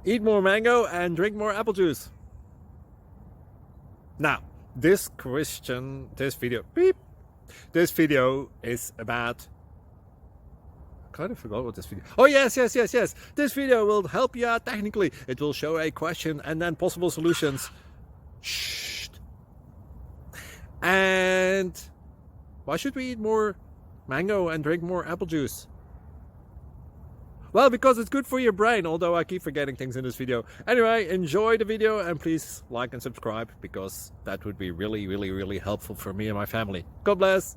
Eat more mango and drink more apple juice. Now, this video is about, I kind of forgot what this video. Oh, yes. This video will help you out technically. It will show a question and then possible solutions. Shh. And why should we eat more mango and drink more apple juice? Well, because it's good for your brain, although I keep forgetting things in this video. Anyway, enjoy the video and please like and subscribe, because that would be really helpful for me and my family. God bless!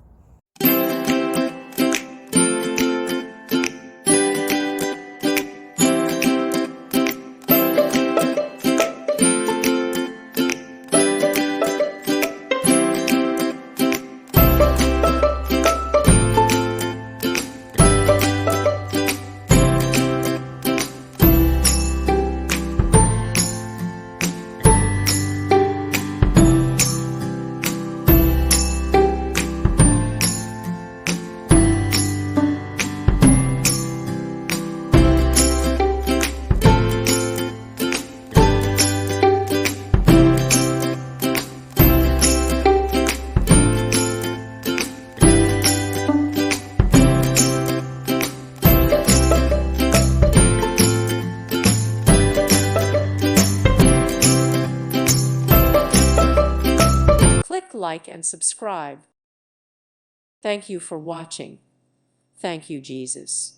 Click like and subscribe. Thank you for watching. Thank you, Jesus.